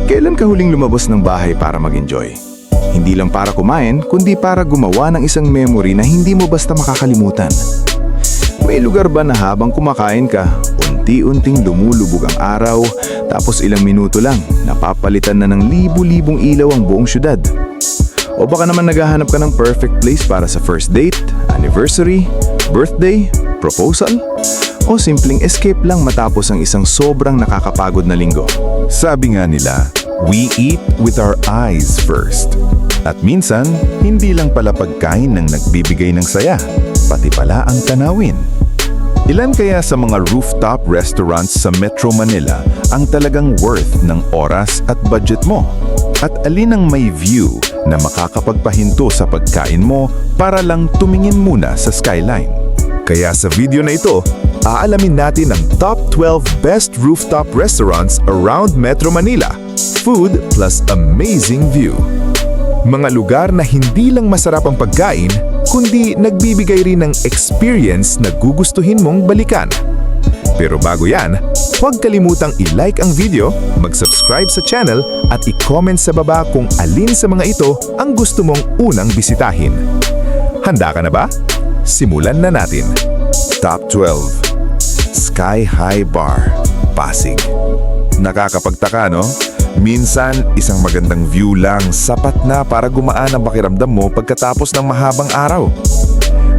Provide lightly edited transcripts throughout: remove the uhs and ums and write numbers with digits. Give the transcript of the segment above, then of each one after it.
Kailan ka huling lumabas ng bahay para mag-enjoy? Hindi lang para kumain, kundi para gumawa ng isang memory na hindi mo basta makakalimutan. May lugar ba na habang kumakain ka, unti-unting lumulubog ang araw, tapos ilang minuto lang, napapalitan na ng libu-libong ilaw ang buong syudad? O baka naman naghahanap ka ng perfect place para sa first date, anniversary, birthday, proposal? O simpleng escape lang matapos ang isang sobrang nakakapagod na linggo? Sabi nga nila, we eat with our eyes first. At minsan, hindi lang pala pagkain ng nagbibigay ng saya, pati pala ang tanawin. Ilan kaya sa mga rooftop restaurants sa Metro Manila ang talagang worth ng oras at budget mo? At alin ang may view na makakapagpahinto sa pagkain mo para lang tumingin muna sa skyline? Kaya sa video na ito, aalamin natin ang top 12 best rooftop restaurants around Metro Manila. Food plus amazing view. Mga lugar na hindi lang masarap ang pagkain, kundi nagbibigay rin ng experience na gugustuhin mong balikan. Pero bago yan, huwag kalimutang i-like ang video, mag-subscribe sa channel at i-comment sa baba kung alin sa mga ito ang gusto mong unang bisitahin. Handa ka na ba? Simulan na natin. Top 12. Sky High Bar, Pasig. Nakakapagtaka, no? Minsan, isang magandang view lang sapat na para gumaan ang pakiramdam mo pagkatapos ng mahabang araw.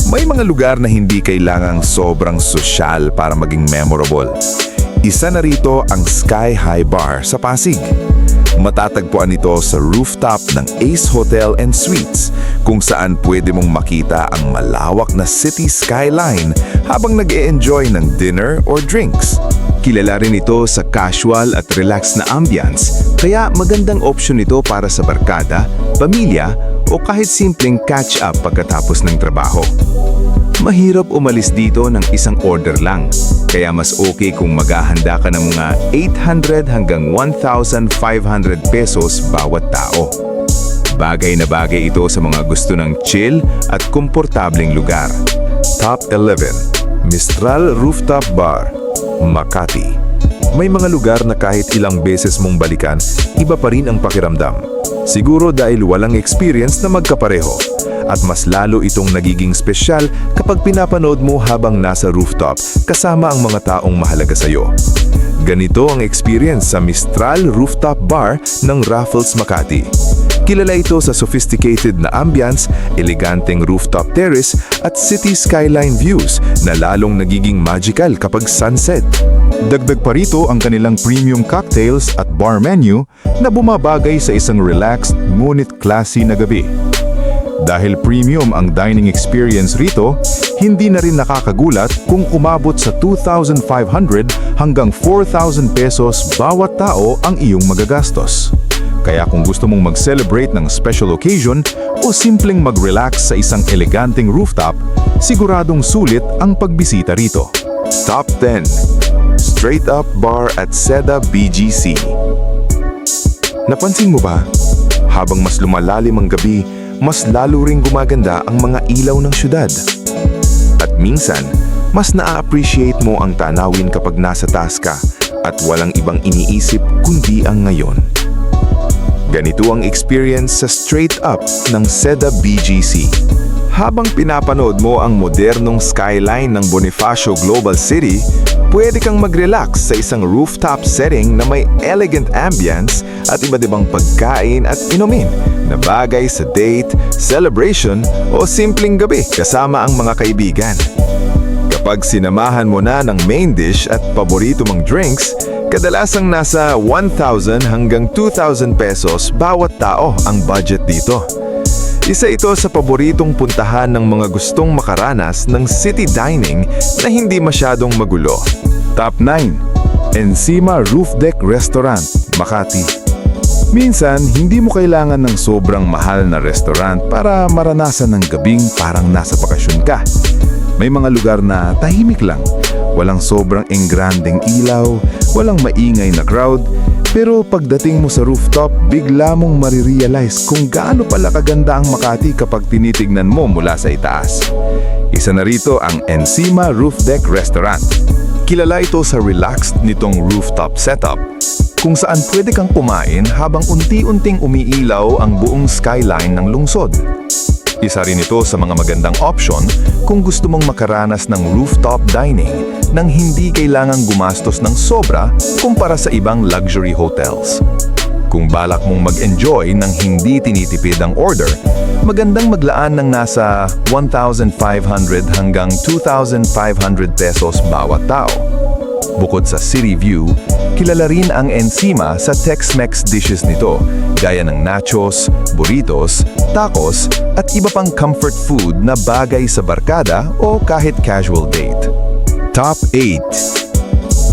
May mga lugar na hindi kailangang sobrang sosyal para maging memorable. Isa na rito ang Sky High Bar sa Pasig. Matatagpuan ito sa rooftop ng Ace Hotel and Suites, kung saan pwede mong makita ang malawak na city skyline habang nag-e-enjoy ng dinner or drinks. Kilala rin ito sa casual at relaxed na ambience, kaya magandang option ito para sa barkada, pamilya o kahit simpleng catch-up pagkatapos ng trabaho. Mahirap umalis dito ng isang order lang, kaya mas okay kung maghahanda ka ng mga 800 hanggang 1,500 pesos bawat tao. Bagay na bagay ito sa mga gusto ng chill at komportableng lugar. Top 11. Mistral Rooftop Bar, Makati. May mga lugar na kahit ilang beses mong balikan, iba pa rin ang pakiramdam. Siguro dahil walang experience na magkapareho. At mas lalo itong nagiging spesyal kapag pinapanood mo habang nasa rooftop kasama ang mga taong mahalaga sa iyo. Ganito ang experience sa Mistral Rooftop Bar ng Raffles Makati. Kilala ito sa sophisticated na ambience, eleganteng rooftop terrace at city skyline views na lalong nagiging magical kapag sunset. Dagdag pa rito ang kanilang premium cocktails at bar menu na bumabagay sa isang relaxed ngunit classy na gabi. Dahil premium ang dining experience rito, hindi na rin nakakagulat kung umabot sa 2,500 hanggang 4,000 pesos bawat tao ang iyong magagastos. Kaya kung gusto mong mag-celebrate ng special occasion o simpleng mag-relax sa isang eleganteng rooftop, siguradong sulit ang pagbisita rito. Top 10. Straight Up Bar at Seda BGC. Napansin mo ba? Habang mas lumalalim ang gabi, mas lalo ring gumaganda ang mga ilaw ng syudad. At minsan, mas na-appreciate mo ang tanawin kapag nasa taas ka at walang ibang iniisip kundi ang ngayon. Ganito ang experience sa Straight Up ng Seda BGC. Habang pinapanood mo ang modernong skyline ng Bonifacio Global City, pwede kang mag-relax sa isang rooftop setting na may elegant ambience at iba't ibang pagkain at inumin na bagay sa date, celebration o simpleng gabi kasama ang mga kaibigan. Kapag sinamahan mo na ng main dish at paborito mong drinks, kadalasang nasa 1,000 hanggang 2,000 pesos bawat tao ang budget dito. Isa ito sa paboritong puntahan ng mga gustong makaranas ng city dining na hindi masyadong magulo. Top 9. Encima Roof Deck Restaurant, Makati. Minsan, hindi mo kailangan ng sobrang mahal na restaurant para maranasan ng gabing parang nasa bakasyon ka. May mga lugar na tahimik lang, walang sobrang engrandeng ilaw, walang maingay na crowd, pero pagdating mo sa rooftop, bigla mong marirealize kung gaano pala kaganda ang Makati kapag tinitignan mo mula sa itaas. Isa na rito ang Encima Roof Deck Restaurant. Kilala ito sa relaxed nitong rooftop setup, kung saan pwede kang kumain habang unti-unting umiilaw ang buong skyline ng lungsod. Isa rin ito sa mga magandang option kung gusto mong makaranas ng rooftop dining nang hindi kailangang gumastos ng sobra kumpara sa ibang luxury hotels. Kung balak mong mag-enjoy ng hindi tinitipid ang order, magandang maglaan ng nasa 1,500 hanggang 2,500 pesos bawat tao. Bukod sa city view, kilala rin ang Encima sa Tex-Mex dishes nito, gaya ng nachos, burritos, tacos, at iba pang comfort food na bagay sa barkada o kahit casual date. Top 8.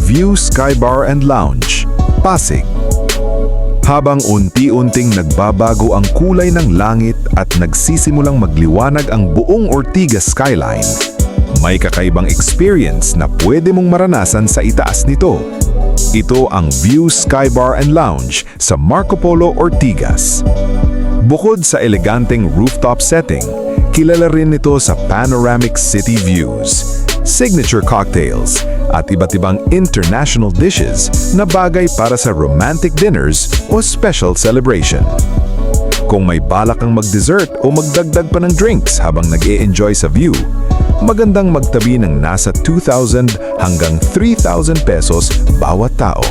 View Sky Bar and Lounge, Pasig. Habang unti-unting nagbabago ang kulay ng langit at nagsisimulang magliwanag ang buong Ortigas skyline, may kakaibang experience na pwede mong maranasan sa itaas nito. Ito ang View Sky Bar and Lounge sa Marco Polo, Ortigas. Bukod sa eleganteng rooftop setting, kilala rin ito sa panoramic city views, signature cocktails, at iba't ibang international dishes na bagay para sa romantic dinners o special celebration. Kung may balak kang mag-dessert o magdagdag pa ng drinks habang nag-e-enjoy sa view, magandang magtabi ng nasa 2,000 hanggang 3,000 pesos bawat tao.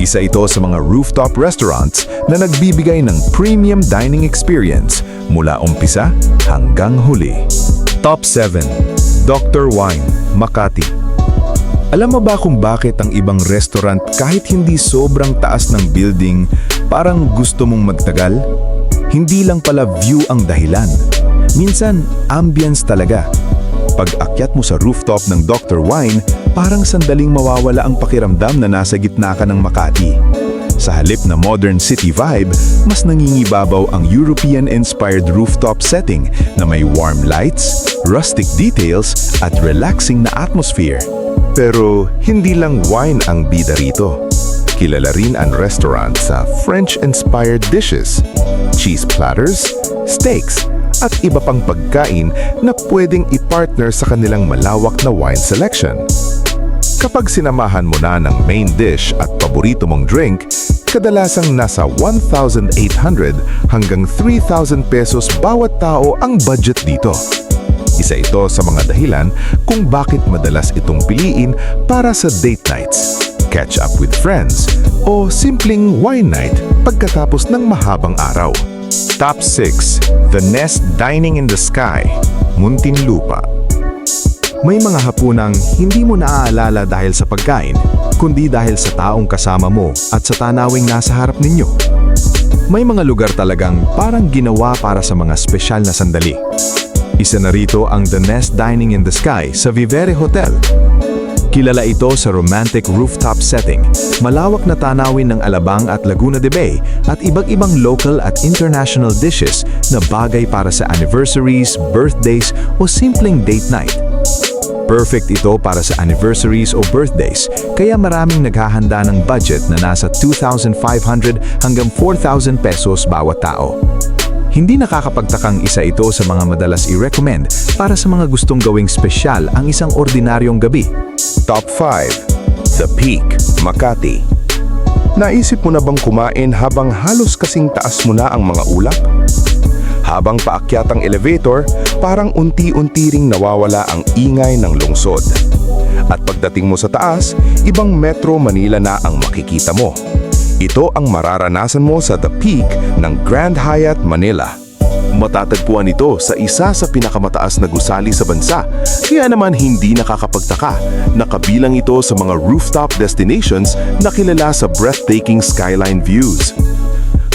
Isa ito sa mga rooftop restaurants na nagbibigay ng premium dining experience mula umpisa hanggang huli. Top 7. Dr. Wine, Makati. Alam mo ba kung bakit ang ibang restaurant kahit hindi sobrang taas ng building, parang gusto mong magtagal? Hindi lang pala view ang dahilan. Minsan, ambience talaga. Pag akyat mo sa rooftop ng Dr. Wine, parang sandaling mawawala ang pakiramdam na nasa gitna ka ng Makati. Sa halip na modern city vibe, mas nangingibabaw ang European-inspired rooftop setting na may warm lights, rustic details, at relaxing na atmosphere. Pero hindi lang wine ang bida rito. Kilala rin ang restaurant sa French-inspired dishes, cheese platters, steaks, at iba pang pagkain na pwedeng i-partner sa kanilang malawak na wine selection. Kapag sinamahan mo na ng main dish at paborito mong drink, kadalasang nasa 1,800 hanggang 3,000 pesos bawat tao ang budget dito. Isa ito sa mga dahilan kung bakit madalas itong piliin para sa date nights, catch up with friends, o simpleng wine night pagkatapos ng mahabang araw. Top 6. The Nest Dining in the Sky, Muntinlupa. May mga hapunang hindi mo naaalala dahil sa pagkain, kundi dahil sa taong kasama mo at sa tanawing nasa harap ninyo. May mga lugar talagang parang ginawa para sa mga espesyal na sandali. Isa na rito ang The Nest Dining in the Sky sa Vivere Hotel. Kilala ito sa romantic rooftop setting, malawak na tanawin ng Alabang at Laguna de Bay, at iba't ibang local at international dishes na bagay para sa anniversaries, birthdays o simpleng date night. Perfect ito para sa anniversaries o birthdays, kaya maraming naghahanda ng budget na nasa 2,500 hanggang 4,000 pesos bawat tao. Hindi nakakapagtakang isa ito sa mga madalas i-recommend para sa mga gustong gawing spesyal ang isang ordinaryong gabi. Top 5. The Peak, Makati. Naisip mo na bang kumain habang halos kasing taas mo na ang mga ulap? Habang paakyat ang elevator, parang unti-unti ring nawawala ang ingay ng lungsod. At pagdating mo sa taas, ibang Metro Manila na ang makikita mo. Ito ang mararanasan mo sa The Peak ng Grand Hyatt Manila. Matatagpuan ito sa isa sa pinakamataas na gusali sa bansa, kaya naman hindi nakakapagtaka na kabilang ito sa mga rooftop destinations na kilala sa breathtaking skyline views.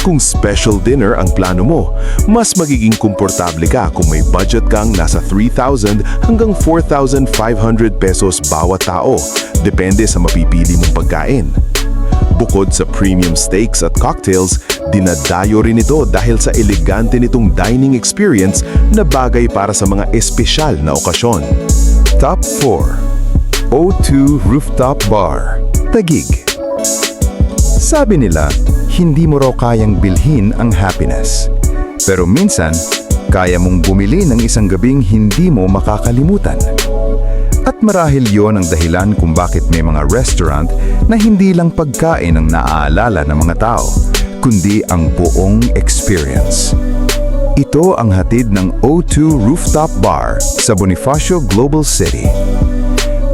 Kung special dinner ang plano mo, mas magiging komportable ka kung may budget kang nasa 3,000 hanggang 4,500 pesos bawat tao, depende sa mapipili mong pagkain. Bukod sa premium steaks at cocktails, dinadayo rin ito dahil sa elegante nitong dining experience na bagay para sa mga espesyal na okasyon. Top 4. O2 Rooftop Bar, Taguig. Sabi nila, hindi mo raw kayang bilhin ang happiness. Pero minsan, kaya mong bumili ng isang gabing hindi mo makakalimutan. At marahil yon ang dahilan kung bakit may mga restaurant na hindi lang pagkain ang naaalala ng mga tao, kundi ang buong experience. Ito ang hatid ng O2 Rooftop Bar sa Bonifacio Global City.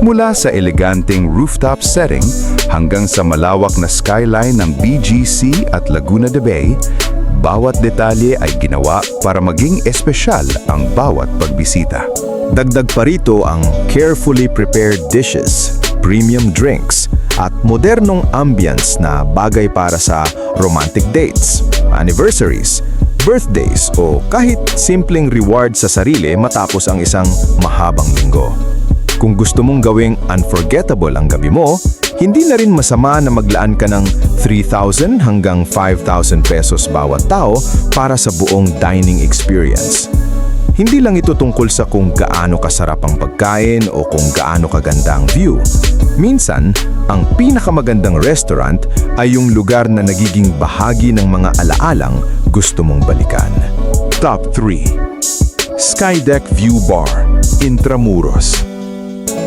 Mula sa eleganteng rooftop setting hanggang sa malawak na skyline ng BGC at Laguna de Bay, bawat detalye ay ginawa para maging espesyal ang bawat pagbisita. Dagdag pa rito ang carefully prepared dishes, premium drinks, at modernong ambience na bagay para sa romantic dates, anniversaries, birthdays o kahit simpleng reward sa sarili matapos ang isang mahabang linggo. Kung gusto mong gawing unforgettable ang gabi mo, hindi na rin masama na maglaan ka ng 3,000 hanggang 5,000 pesos bawat tao para sa buong dining experience. Hindi lang ito tungkol sa kung gaano kasarap ang pagkain o kung gaano kaganda ang view. Minsan, ang pinakamagandang restaurant ay yung lugar na nagiging bahagi ng mga alaalang gusto mong balikan. Top 3. Skydeck View Bar, Intramuros.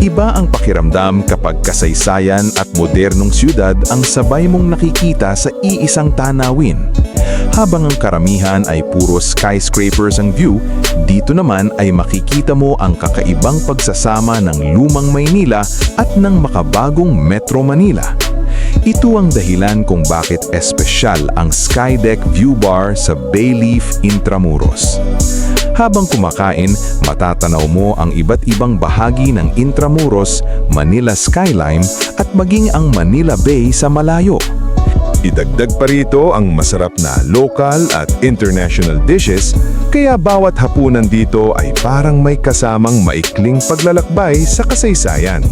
Iba ang pakiramdam kapag kasaysayan at modernong siyudad ang sabay mong nakikita sa iisang tanawin. Habang ang karamihan ay puro skyscrapers ang view, dito naman ay makikita mo ang kakaibang pagsasama ng lumang Maynila at ng makabagong Metro Manila. Ito ang dahilan kung bakit espesyal ang Skydeck View Bar sa Bayleaf, Intramuros. Habang kumakain, matatanaw mo ang iba't ibang bahagi ng Intramuros, Manila skyline at maging ang Manila Bay sa malayo. Idagdag pa rito ang masarap na local at international dishes, kaya bawat hapunan dito ay parang may kasamang maikling paglalakbay sa kasaysayan.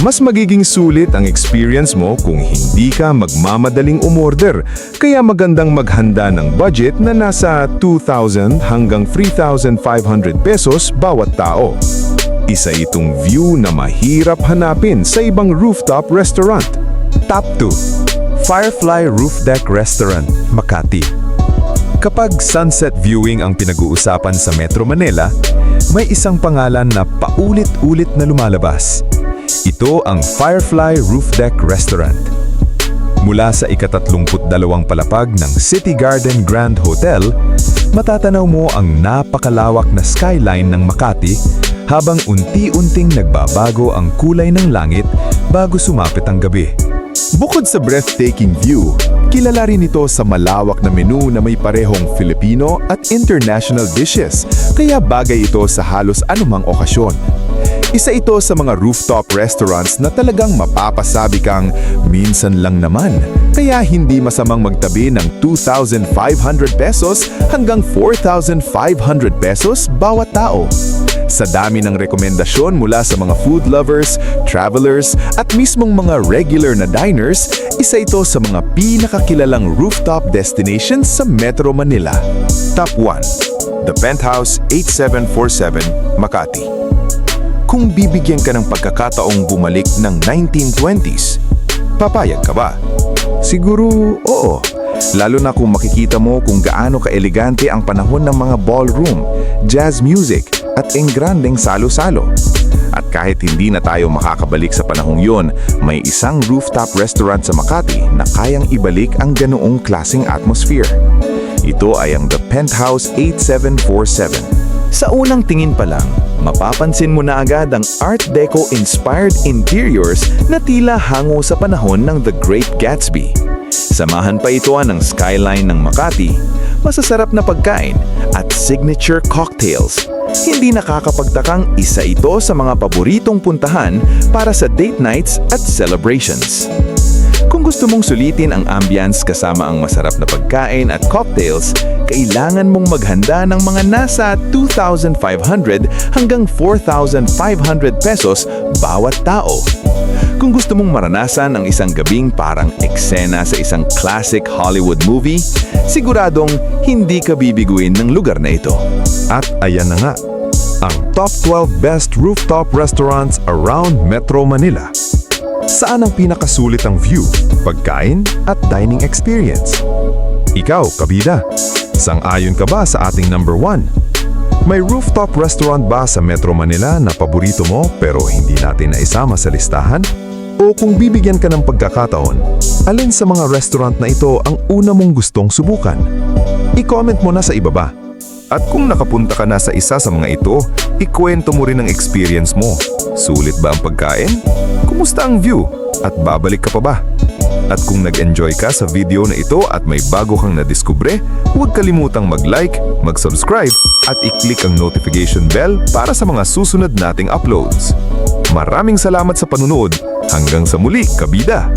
Mas magiging sulit ang experience mo kung hindi ka magmamadaling umorder, kaya magandang maghanda ng budget na nasa 2,000 hanggang 3,500 pesos bawat tao. Isa itong view na mahirap hanapin sa ibang rooftop restaurant. Top 2. Firefly Roof Deck Restaurant, Makati. Kapag sunset viewing ang pinag-uusapan sa Metro Manila, may isang pangalan na paulit-ulit na lumalabas. Ito ang Firefly Roof Deck Restaurant. Mula sa ika-32 palapag ng City Garden Grand Hotel, matatanaw mo ang napakalawak na skyline ng Makati habang unti-unting nagbabago ang kulay ng langit bago sumapit ang gabi. Bukod sa breathtaking view, kilala rin ito sa malawak na menu na may parehong Filipino at international dishes, kaya bagay ito sa halos anumang okasyon. Isa ito sa mga rooftop restaurants na talagang mapapasabi kang minsan lang naman, kaya hindi masamang magtabi ng 2,500 pesos hanggang 4,500 pesos bawat tao. Sa dami ng rekomendasyon mula sa mga food lovers, travelers at mismong mga regular na diners, isa ito sa mga pinakakilalang rooftop destinations sa Metro Manila. Top 1. The Penthouse 8747, Makati. Kung bibigyan ka ng pagkakataong bumalik ng 1920s, papayag ka ba? Siguro oo. Lalo na kung makikita mo kung gaano ka-elegante ang panahon ng mga ballroom, jazz music, at engrandeng salo-salo. At kahit hindi na tayo makakabalik sa panahong yon, may isang rooftop restaurant sa Makati na kayang ibalik ang ganoong klaseng atmosphere. Ito ay ang The Penthouse 8747. Sa unang tingin pa lang, mapapansin mo na agad ang Art Deco-inspired interiors na tila hango sa panahon ng The Great Gatsby. Samahan pa ito ng skyline ng Makati, masasarap na pagkain at signature cocktails. Hindi nakakapagtakang isa ito sa mga paboritong puntahan para sa date nights at celebrations. Kung gusto mong sulitin ang ambience kasama ang masarap na pagkain at cocktails, kailangan mong maghanda ng mga nasa 2,500 hanggang 4,500 pesos bawat tao. Kung gusto mong maranasan ang isang gabing parang eksena sa isang classic Hollywood movie, siguradong hindi ka bibiguin ng lugar na ito. At ayan na nga, ang top 12 best rooftop restaurants around Metro Manila. Saan ang pinakasulit ang view, pagkain at dining experience? Ikaw, kabida, sang-ayon ka ba sa ating number 1? May rooftop restaurant ba sa Metro Manila na paborito mo pero hindi natin naisama sa listahan? O kung bibigyan ka ng pagkakataon, alin sa mga restaurant na ito ang una mong gustong subukan? I-comment mo na sa ibaba. At kung nakapunta ka na sa isa sa mga ito, ikwento mo rin ang experience mo. Sulit ba ang pagkain? Kumusta ang view? At babalik ka pa ba? At kung nag-enjoy ka sa video na ito at may bago kang nadiskubre, huwag kalimutang mag-like, mag-subscribe at i-click ang notification bell para sa mga susunod nating uploads. Maraming salamat sa panunood. Hanggang sa muli, kabida!